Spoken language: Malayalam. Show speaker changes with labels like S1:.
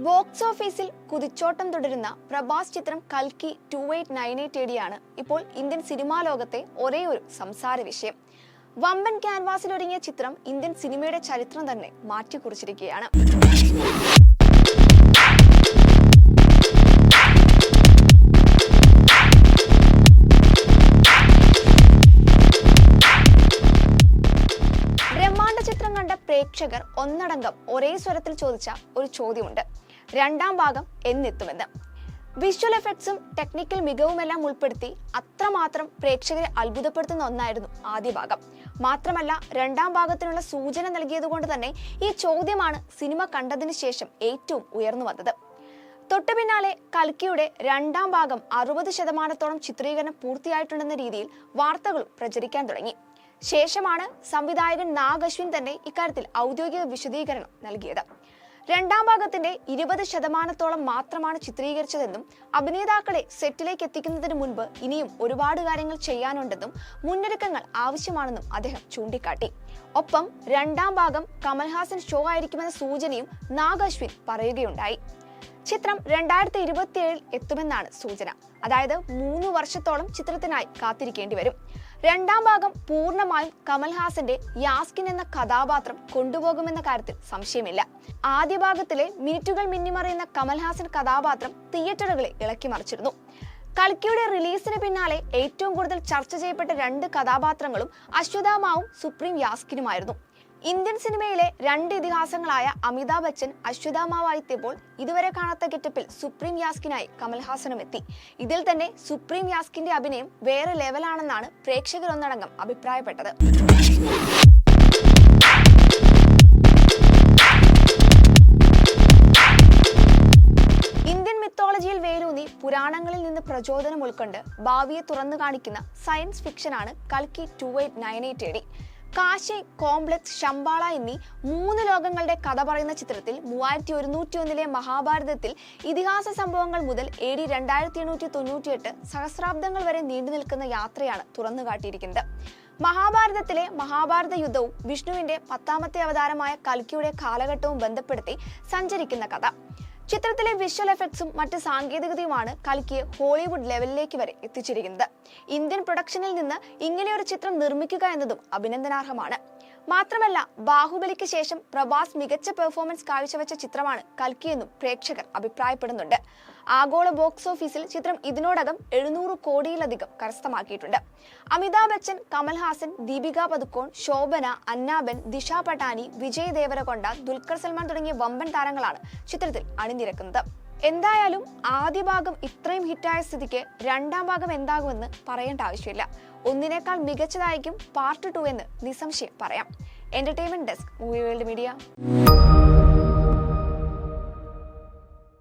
S1: ബോക്സ് ഓഫീസിൽ കുതിച്ചോട്ടം തുടരുന്ന പ്രഭാസ് ചിത്രം കൽക്കി 2898 AD ഇപ്പോൾ ഇന്ത്യൻ സിനിമാ ലോകത്തെ ഒരേ ഒരു സംസാര വിഷയം. വമ്പൻ ക്യാൻവാസിൽ ഒരുങ്ങിയ ചിത്രം ഇന്ത്യൻ സിനിമയുടെ ചരിത്രം തന്നെ മാറ്റിക്കുറിച്ചിരിക്കുകയാണ്. ബ്രഹ്മാണ്ഡ ചിത്രം കണ്ട പ്രേക്ഷകർ ഒന്നടങ്കം ഒരേ സ്വരത്തിൽ ചോദിച്ച ഒരു ചോദ്യമുണ്ട്: രണ്ടാം ഭാഗം എന്നെത്തുമെന്ന്. വിഷ്വൽ എഫക്ട്സും ടെക്നിക്കൽ മികവുമെല്ലാം ഉൾപ്പെടുത്തി അത്രമാത്രം പ്രേക്ഷകരെ അത്ഭുതപ്പെടുത്തുന്ന ഒന്നായിരുന്നു ആദ്യ ഭാഗം. മാത്രമല്ല, രണ്ടാം ഭാഗത്തിനുള്ള സൂചന നൽകിയതുകൊണ്ട് തന്നെ ഈ ചോദ്യമാണ് സിനിമ കണ്ടതിന് ശേഷം ഏറ്റവും ഉയർന്നു വന്നത്. തൊട്ടു പിന്നാലെ കൽക്കിയുടെ രണ്ടാം ഭാഗം 60% ചിത്രീകരണം പൂർത്തിയായിട്ടുണ്ടെന്ന രീതിയിൽ വാർത്തകൾ പ്രചരിക്കാൻ തുടങ്ങി. ശേഷമാണ് സംവിധായകൻ നാഗ് അശ്വിൻ തന്നെ ഇക്കാര്യത്തിൽ ഔദ്യോഗിക വിശദീകരണം നൽകിയത്. രണ്ടാം ഭാഗത്തിന്റെ 20% മാത്രമാണ് ചിത്രീകരിച്ചതെന്നും അഭിനേതാക്കളെ സെറ്റിലേക്ക് എത്തിക്കുന്നതിന് മുൻപ് ഇനിയും ഒരുപാട് കാര്യങ്ങൾ ചെയ്യാനുണ്ടെന്നും മുന്നൊരുക്കങ്ങൾ ആവശ്യമാണെന്നും അദ്ദേഹം ചൂണ്ടിക്കാട്ടി. ഒപ്പം രണ്ടാം ഭാഗം കമൽഹാസൻ ഷോ ആയിരിക്കുമെന്ന സൂചനയും നാഗ് അശ്വിൻ പറയുകയുണ്ടായി. ചിത്രം 2027 എത്തുമെന്നാണ് സൂചന. അതായത് 3 വർഷത്തോളം ചിത്രത്തിനായി കാത്തിരിക്കേണ്ടി വരും. രണ്ടാം ഭാഗം പൂർണ്ണമായും കമൽഹാസന്റെ യാസ്കിൻ എന്ന കഥാപാത്രം കൊണ്ടുപോകുമെന്ന കാര്യത്തിൽ സംശയമില്ല. ആദ്യ ഭാഗത്തിലെ മിനിറ്റുകൾ മിന്നിമറിയുന്ന കമൽഹാസൻ കഥാപാത്രം തിയേറ്ററുകളെ ഇളക്കി മറിച്ചിരുന്നു. കൽക്കിയുടെ റിലീസിന് പിന്നാലെ ഏറ്റവും കൂടുതൽ ചർച്ച ചെയ്യപ്പെട്ട 2 കഥാപാത്രങ്ങളും അശ്വത്ഥാമാവും സുപ്രീം യാസ്കിനുമായിരുന്നു. ഇന്ത്യൻ സിനിമയിലെ 2 ഇതിഹാസങ്ങളായ അമിതാഭ് ബച്ചൻ അശ്വത്ഥാമാവായെത്തിയപ്പോൾ ഇതുവരെ കാണാത്ത ഗെറ്റപ്പിൽ സുപ്രീം യാസ്കിനായി കമൽഹാസനും എത്തി. ഇതിൽ തന്നെ സുപ്രീം യാസ്കിന്റെ അഭിനയം വേറെ ലെവലാണെന്നാണ് പ്രേക്ഷകർ ഒന്നടങ്കം അഭിപ്രായപ്പെട്ടത്. ഇന്ത്യൻ മിത്തോളജിയിൽ വേരൂന്നി പുരാണങ്ങളിൽ നിന്ന് പ്രചോദനം ഉൾക്കൊണ്ട് ഭാവിയെ തുറന്നു കാണിക്കുന്ന സയൻസ് ഫിക്ഷനാണ് കൽക്കി 2898 AD. കാശി, കോംപ്ലക്സ്, ശമ്പാള എന്നീ 3 ലോകങ്ങളുടെ കഥ പറയുന്ന ചിത്രത്തിൽ 3101 മഹാഭാരതത്തിൽ ഇതിഹാസ സംഭവങ്ങൾ മുതൽ AD 2898 സഹസ്രാബ്ദങ്ങൾ വരെ നീണ്ടു നിൽക്കുന്ന യാത്രയാണ് തുറന്നു കാട്ടിയിരിക്കുന്നത്. മഹാഭാരതത്തിലെ മഹാഭാരത യുദ്ധവും വിഷ്ണുവിന്റെ 10ാമത്തെ അവതാരമായ കൽക്കിയുടെ കാലഘട്ടവും ബന്ധപ്പെടുത്തി സഞ്ചരിക്കുന്ന കഥ. ചിത്രത്തിലെ വിഷ്വൽ എഫക്ട്സും മറ്റ് സാങ്കേതികതയുമാണ് കൽക്കിയെ ഹോളിവുഡ് ലെവലിലേക്ക് വരെ എത്തിച്ചിരിക്കുന്നത്. ഇന്ത്യൻ പ്രൊഡക്ഷനിൽ നിന്ന് ഇങ്ങനെയൊരു ചിത്രം നിർമ്മിക്കുക എന്നതും അഭിനന്ദനാർഹമാണ്. മാത്രമല്ല, ബാഹുബലിക്ക് ശേഷം പ്രഭാസ് മികച്ച പെർഫോമൻസ് കാഴ്ചവെച്ച ചിത്രമാണ് കൽക്കി എന്നും പ്രേക്ഷകർ അഭിപ്രായപ്പെടുന്നുണ്ട്. ആഗോള ബോക്സ് ഓഫീസിൽ ചിത്രം ഇതിനോടകം 700 കോടിയിലധികം കരസ്ഥമാക്കിയിട്ടുണ്ട്. അമിതാഭ് ബച്ചൻ, കമൽഹാസൻ, ദീപിക പദുക്കോൺ, ശോഭന, അന്നാബെൻ, ദിഷ പട്ടാനി, വിജയ് ദേവരകൊണ്ട, ദുൽഖർ സൽമാൻ തുടങ്ങിയ വമ്പൻ താരങ്ങളാണ് ചിത്രത്തിൽ അണിനിരക്കുന്നത്. എന്തായാലും ആദ്യ ഭാഗം ഇത്രയും ഹിറ്റായ സ്ഥിതിക്ക് രണ്ടാം ഭാഗം എന്താകുമെന്ന് പറയേണ്ട ആവശ്യമില്ല. ഒന്നിനേക്കാൾ മികച്ചതായിരിക്കും പാർട്ട് 2 എന്ന് നിസ്സംശയം പറയാം. Entertainment desk, movie world media.